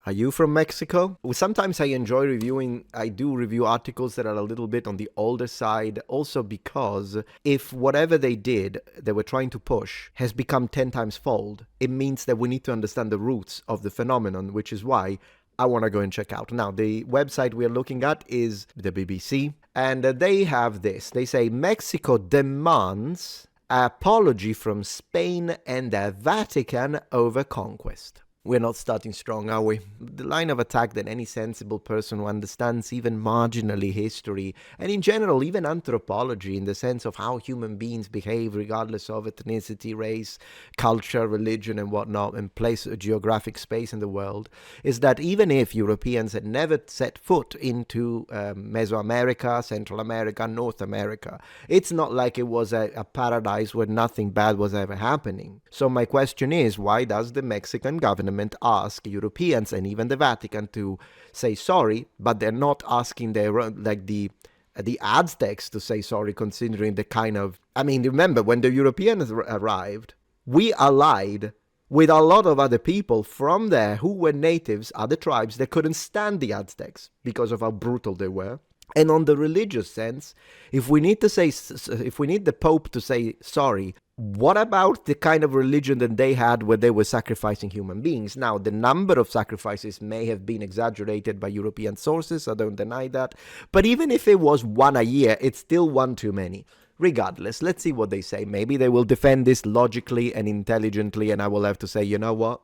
Are you from Mexico? Well, sometimes I do review articles that are a little bit on the older side, also because if whatever they were trying to push, has become 10 times fold, it means that we need to understand the roots of the phenomenon, which is why I want to go and check out. Now, the website we're looking at is the BBC, and they have this. They say Mexico demands apology from Spain and the Vatican over conquest. We're not starting strong, are we? The line of attack that any sensible person who understands even marginally history, and in general even anthropology in the sense of how human beings behave regardless of ethnicity, race, culture, religion and whatnot, and place a geographic space in the world, is that even if Europeans had never set foot into Mesoamerica, Central America, North America, it's not like it was a paradise where nothing bad was ever happening. So my question is, why does the Mexican government ask Europeans and even the Vatican to say sorry, but they're not asking the Aztecs to say sorry, considering the kind of... I mean, remember, when the Europeans arrived, we allied with a lot of other people from there who were natives, other tribes that couldn't stand the Aztecs because of how brutal they were. And on the religious sense, if we need the Pope to say sorry, what about the kind of religion that they had where they were sacrificing human beings? Now, the number of sacrifices may have been exaggerated by European sources, I don't deny that. But even if it was one a year, it's still one too many. Regardless, let's see what they say. Maybe they will defend this logically and intelligently, and I will have to say, you know what?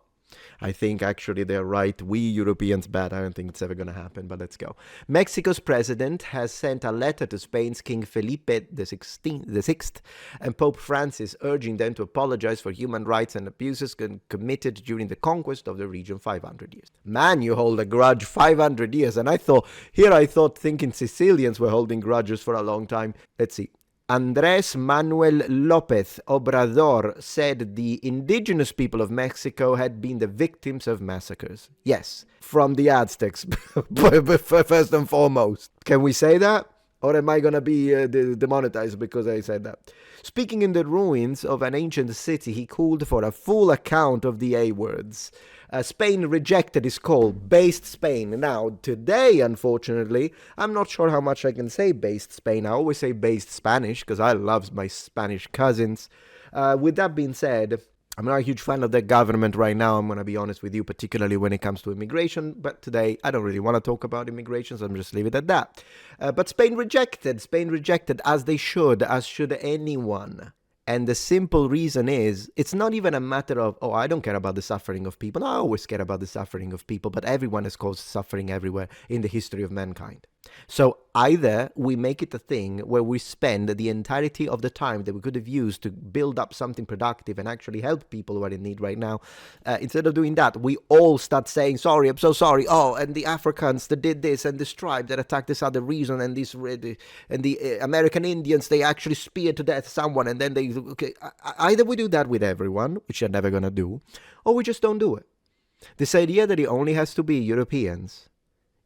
I think actually they're right. We Europeans bad. I don't think it's ever going to happen, but let's go. Mexico's president has sent a letter to Spain's King Felipe VI and Pope Francis, urging them to apologize for human rights and abuses committed during the conquest of the region 500 years. Man, you hold a grudge 500 years. And I thought thinking Sicilians were holding grudges for a long time. Let's see. Andrés Manuel López Obrador said the indigenous people of Mexico had been the victims of massacres. Yes, from the Aztecs, first and foremost. Can we say that? Or am I going to be demonetized because I said that? Speaking in the ruins of an ancient city, he called for a full account of the A-words. Spain rejected his call, based Spain. Now, today, unfortunately, I'm not sure how much I can say based Spain. I always say based Spanish, because I love my Spanish cousins. With that being said, I'm not a huge fan of the government right now, I'm going to be honest with you, particularly when it comes to immigration. But today, I don't really want to talk about immigration, so I'm just leave it at that. But Spain rejected, as they should, as should anyone. And the simple reason is, it's not even a matter of, oh, I don't care about the suffering of people. No, I always care about the suffering of people, but everyone has caused suffering everywhere in the history of mankind. So either we make it a thing where we spend the entirety of the time that we could have used to build up something productive and actually help people who are in need right now. Instead of doing that, we all start saying, sorry, I'm so sorry. Oh, and the Africans that did this, and this tribe that attacked this other region, and the American Indians, they actually speared to death someone, and then they... Okay, either we do that with everyone, which you're never going to do, or we just don't do it. This idea that it only has to be Europeans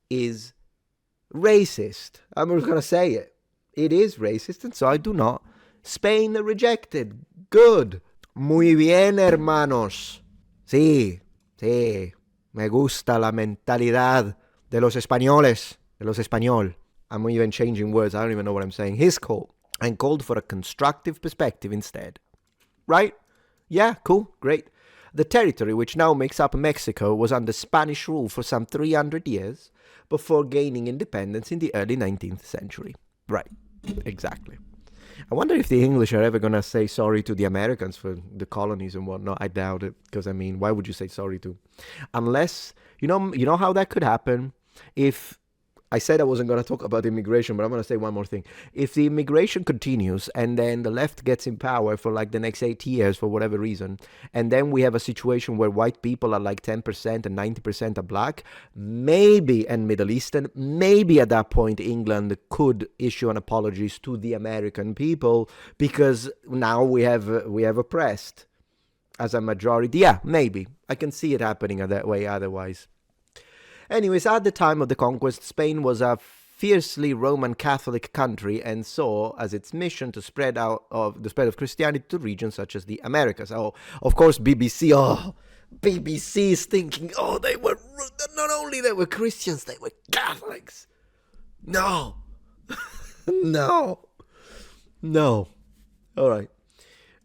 is racist. I'm just going to say it. It is racist, and so I do not. Spain rejected. Good. Muy bien, hermanos. Sí, sí. Me gusta la mentalidad de los españoles. De los español. I'm even changing words. I don't even know what I'm saying. His call. And called for a constructive perspective instead. Right? Yeah, cool, great. The territory, which now makes up Mexico, was under Spanish rule for some 300 years before gaining independence in the early 19th century. Right, exactly. I wonder if the English are ever going to say sorry to the Americans for the colonies and whatnot. I doubt it, because, I mean, why would you say sorry to? Unless, you know how that could happen? If... I said I wasn't going to talk about immigration, but I'm going to say one more thing. If the immigration continues and then the left gets in power for like the next 8 years for whatever reason, and then we have a situation where white people are like 10% and 90% are black, maybe, and Middle Eastern, maybe at that point England could issue an apologies to the American people, because now we have oppressed as a majority. Yeah, maybe. I can see it happening that way otherwise. Anyways, at the time of the conquest, Spain was a fiercely Roman Catholic country and saw as its mission to spread of Christianity to regions such as the Americas. Oh, of course, BBC is thinking, oh, they were, no, only they were Christians, they were Catholics. No. No. All right.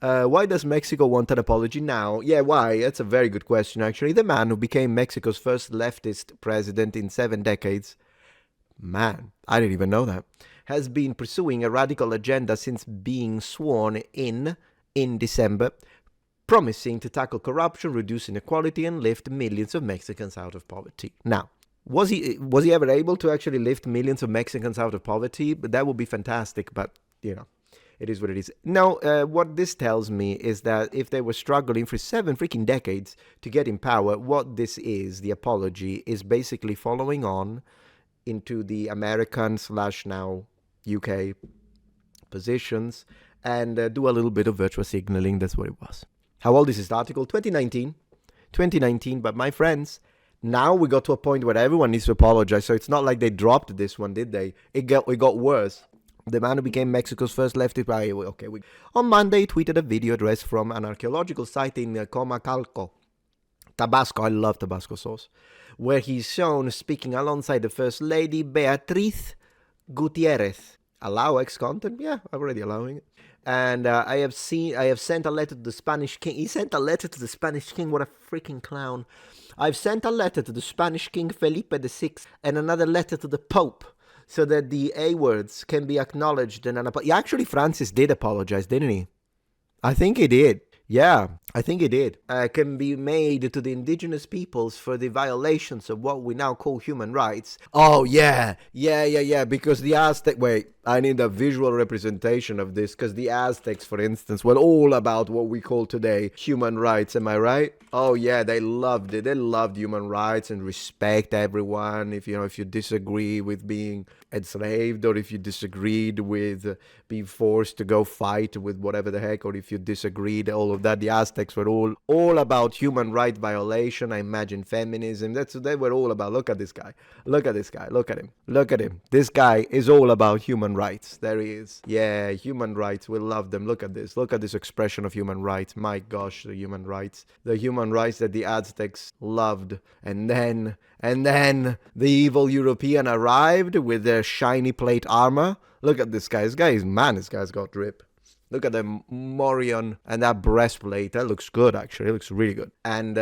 Why does Mexico want an apology now? Yeah, why? That's a very good question, actually. The man who became Mexico's first leftist president in 7 decades, man, I didn't even know that, has been pursuing a radical agenda since being sworn in December, promising to tackle corruption, reduce inequality, and lift millions of Mexicans out of poverty. Now, was he ever able to actually lift millions of Mexicans out of poverty? But that would be fantastic, but, it is what it is. No, what this tells me is that if they were struggling for 7 freaking decades to get in power, what this is, the apology, is basically following on into the American / now UK positions and do a little bit of virtual signaling. That's what it was. How old is this article? 2019, but my friends, now we got to a point where everyone needs to apologize. So it's not like they dropped this one, did they? It got worse. The man who became Mexico's first leftist... On Monday, he tweeted a video address from an archaeological site in Comacalco, Tabasco. I love Tabasco sauce. Where he's shown speaking alongside the First Lady, Beatriz Gutierrez. Allow X content? Yeah, I'm already allowing it. And I have sent a letter to the Spanish king. He sent a letter to the Spanish king. What a freaking clown. I've sent a letter to the Spanish king Felipe VI and another letter to the Pope, so that the A words can be acknowledged. And actually, Francis did apologize, didn't he? I think he did. Yeah, I think he did. Can be made to the indigenous peoples for the violations of what we now call human rights. Oh, yeah, because the Aztec... Wait, I need a visual representation of this, because the Aztecs, for instance, were all about what we call today human rights, am I right? Oh, yeah, they loved it. They loved human rights and respect everyone. If you disagree with being enslaved, or if you disagreed with being forced to go fight with whatever the heck, or if you disagreed, all of that, the Aztecs were all about human right violation. I imagine feminism. They were all about. Look at this guy. Look at him. This guy is all about human rights. There he is. Yeah, human rights. We love them. Look at this expression of human rights. My gosh, the human rights that the Aztecs loved. And then the evil European arrived with their shiny plate armor. Look at this guy. This guy's got drip. Look at the morion and that breastplate. That looks good, actually. It looks really good. And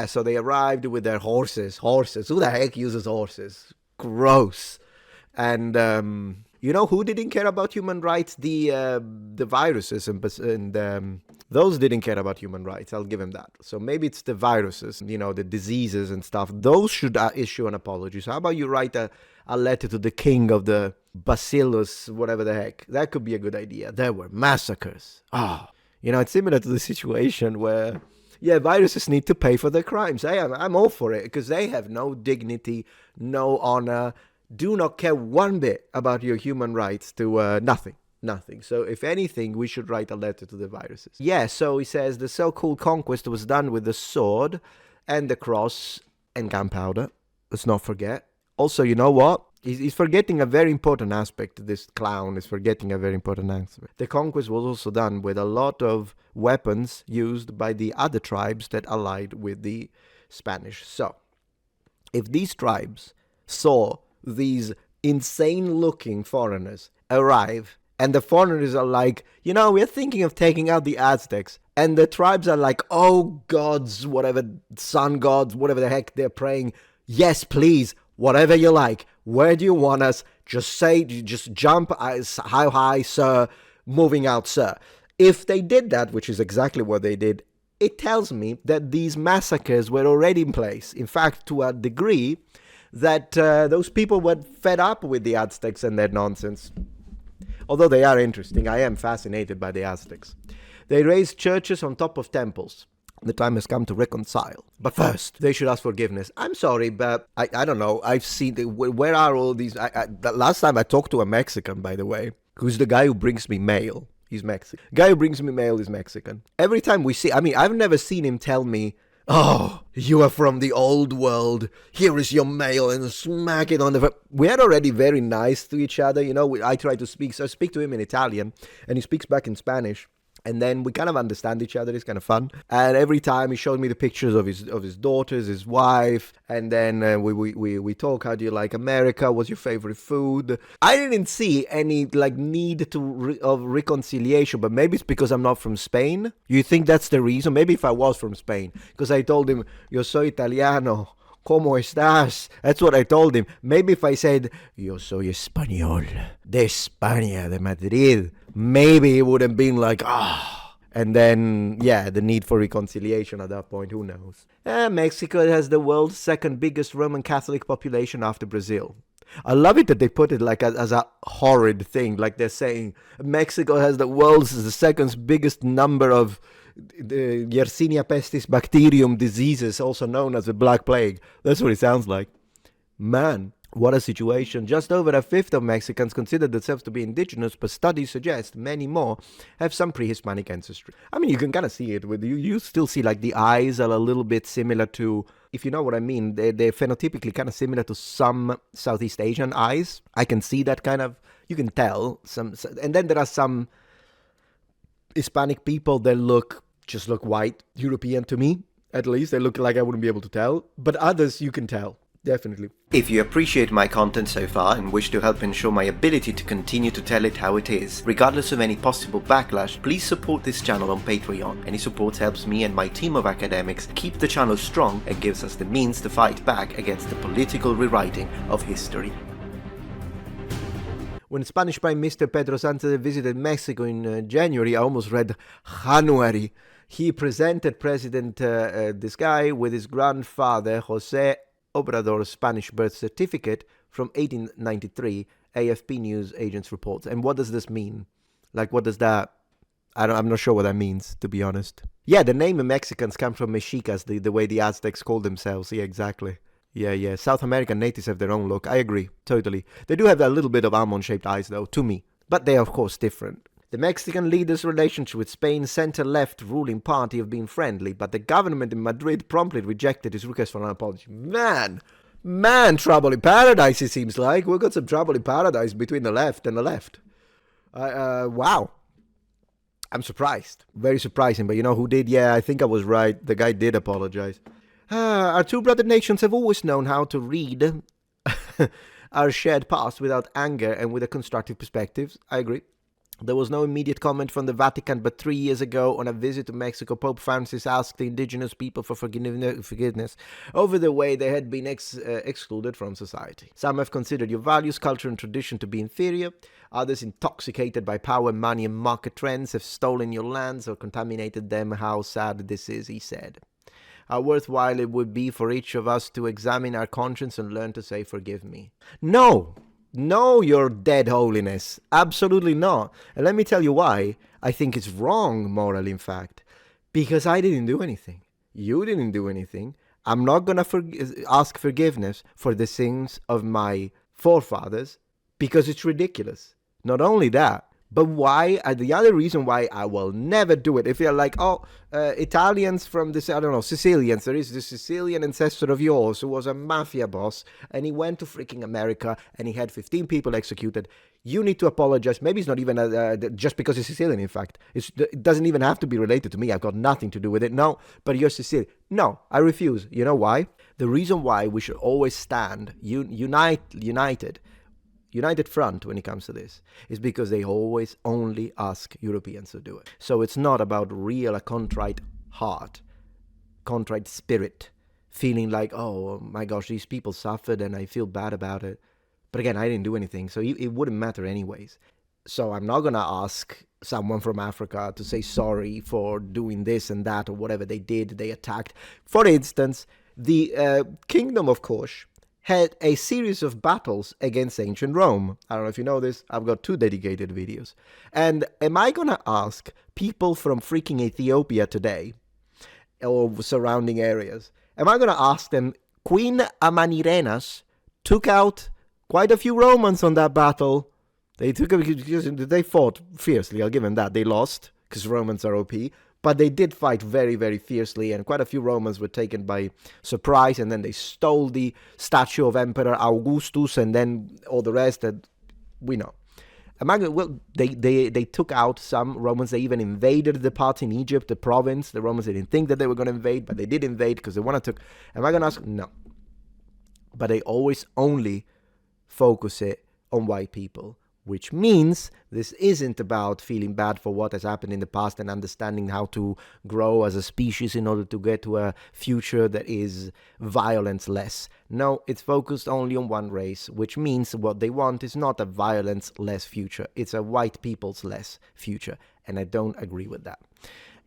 so they arrived with their horses. Who the heck uses horses? Gross. And who didn't care about human rights? The viruses and those didn't care about human rights. I'll give him that. So maybe it's the viruses, the diseases and stuff. Those should issue an apology. So how about you write a letter to the king of the bacillus, whatever the heck. That could be a good idea. There were massacres. It's similar to the situation where, viruses need to pay for their crimes. I'm all for it, because they have no dignity, no honor, do not care one bit about your human rights to nothing. So if anything, we should write a letter to the viruses. Yeah, so he says the so-called conquest was done with the sword and the cross and gunpowder. Let's not forget. Also, you know what? He's forgetting a very important aspect. This clown is forgetting a very important aspect. The conquest was also done with a lot of weapons used by the other tribes that allied with the Spanish. So, if these tribes saw these insane-looking foreigners arrive, and the foreigners are like, we're thinking of taking out the Aztecs, and the tribes are like, oh gods, whatever, sun gods, whatever the heck they're praying, yes, please, whatever you like. Where do you want us? Just jump how high, sir, moving out, sir. If they did that, which is exactly what they did, it tells me that these massacres were already in place. In fact, to a degree that those people were fed up with the Aztecs and their nonsense. Although they are interesting, I am fascinated by the Aztecs. They raised churches on top of temples. The time has come to reconcile. But first, they should ask forgiveness. I'm sorry, but I don't know. I've seen... where are all these... The last time I talked to a Mexican, by the way, who's the guy who brings me mail. He's Mexican. Guy who brings me mail is Mexican. Every time we see... I've never seen him tell me, oh, you are from the old world. Here is your mail, and smack it on the... We're already very nice to each other. I try to speak... So I speak to him in Italian, and he speaks back in Spanish. And then we kind of understand each other. It's kind of fun. And every time he showed me the pictures of his daughters, his wife, and then we talk. How do you like America? What's your favorite food? I didn't see any like need of reconciliation, but maybe it's because I'm not from Spain. You think that's the reason? Maybe if I was from Spain, because I told him, "Yo soy italiano. ¿Cómo estás?" That's what I told him. Maybe if I said, "Yo soy español, de España, de Madrid," maybe it would have been like, And then, yeah, the need for reconciliation at that point, who knows? Mexico has the world's second biggest Roman Catholic population after Brazil. I love it that they put it like as a horrid thing, like they're saying Mexico has the second biggest number of the Yersinia pestis bacterium diseases, also known as the Black Plague. That's what it sounds like. Man, what a situation. Just over a fifth of Mexicans consider themselves to be indigenous, but studies suggest many more have some pre-Hispanic ancestry. I mean, you can kind of see it with you still see like the eyes are a little bit similar to, if you know what I mean, they're phenotypically kind of similar to some Southeast Asian eyes. I can see that kind of, you can tell some, and then there are some Hispanic people that just look white, European to me, at least. They look like I wouldn't be able to tell. But others, you can tell. Definitely. If you appreciate my content so far and wish to help ensure my ability to continue to tell it how it is, regardless of any possible backlash, please support this channel on Patreon. Any support helps me and my team of academics keep the channel strong and gives us the means to fight back against the political rewriting of history. When Spanish Prime Minister Pedro Sánchez visited Mexico in January, I almost read January. He presented President this guy with his grandfather, José Obrador's Spanish birth certificate from 1893, AFP news agents reports. And what does this mean? Like, what does that... I'm not sure what that means, to be honest. Yeah, the name of Mexicans comes from Mexicas, the way the Aztecs called themselves. Yeah, exactly. Yeah. South American natives have their own look. I agree, totally. They do have a little bit of almond-shaped eyes, though, to me. But they are, of course, different. The Mexican leader's relationship with Spain's center-left ruling party have been friendly, but the government in Madrid promptly rejected his request for an apology. Man, trouble in paradise, it seems like. We've got some trouble in paradise between the left and the left. Wow. I'm surprised. Very surprising, but you know who did? Yeah, I think I was right. The guy did apologize. Our two brother nations have always known how to read our shared past without anger and with a constructive perspective. I agree. There was no immediate comment from the Vatican, but 3 years ago, on a visit to Mexico, Pope Francis asked the indigenous people for forgiveness over the way they had been excluded from society. Some have considered your values, culture, and tradition to be inferior. Others, intoxicated by power, money, and market trends, have stolen your lands or contaminated them. How sad this is, he said. How worthwhile it would be for each of us to examine our conscience and learn to say, "Forgive me." No, Your Dead Holiness. Absolutely not. And let me tell you why. I think it's wrong, morally, in fact. Because I didn't do anything. You didn't do anything. I'm not going to ask forgiveness for the sins of my forefathers because it's ridiculous. Not only that, but why? The other reason why I will never do it, if you're like, Italians from this, I don't know, Sicilians, there is this Sicilian ancestor of yours who was a mafia boss, and he went to freaking America, and he had 15 people executed. You need to apologize. Maybe it's not even just because he's Sicilian, in fact. It doesn't even have to be related to me. I've got nothing to do with it. No, but you're Sicilian. No, I refuse. You know why? The reason why we should always stand united front when it comes to this is because they always only ask Europeans to do it. So it's not about a contrite heart, contrite spirit, feeling like, oh my gosh, these people suffered and I feel bad about it. But again, I didn't do anything, so it wouldn't matter anyways. So I'm not going to ask someone from Africa to say sorry for doing this and that or whatever they did, they attacked. For instance, the Kingdom of Kush had a series of battles against ancient Rome. I don't know if you know this. I've got 2 dedicated videos. And am I going to ask people from freaking Ethiopia today, or surrounding areas, am I going to ask them, Queen Amanirenas took out quite a few Romans on that battle. They fought fiercely, I'll give them that. They lost, because Romans are OP. But they did fight very, very fiercely, and quite a few Romans were taken by surprise, and then they stole the statue of Emperor Augustus, and then all the rest that we know. Well, they took out some Romans. They even invaded the part in Egypt, the province. The Romans didn't think that they were going to invade, but they did invade because they wanted to. Am I going to ask? No. But they always only focus it on white people, which means this isn't about feeling bad for what has happened in the past and understanding how to grow as a species in order to get to a future that is violence less. No, it's focused only on one race, which means what they want is not a violence less future. It's a white people's less future. And I don't agree with that.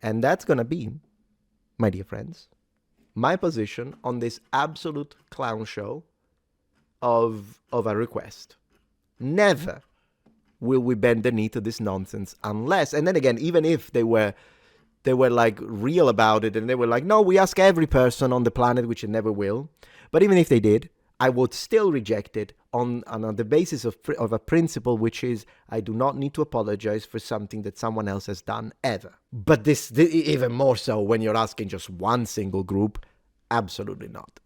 And that's going to be, my dear friends, my position on this absolute clown show of a request. Never will we bend the knee to this nonsense unless, and then again, even if they were like real about it and they were like, no, we ask every person on the planet, which it never will. But even if they did, I would still reject it on the basis of a principle, which is I do not need to apologize for something that someone else has done ever. But this even more so when you're asking just one single group, absolutely not.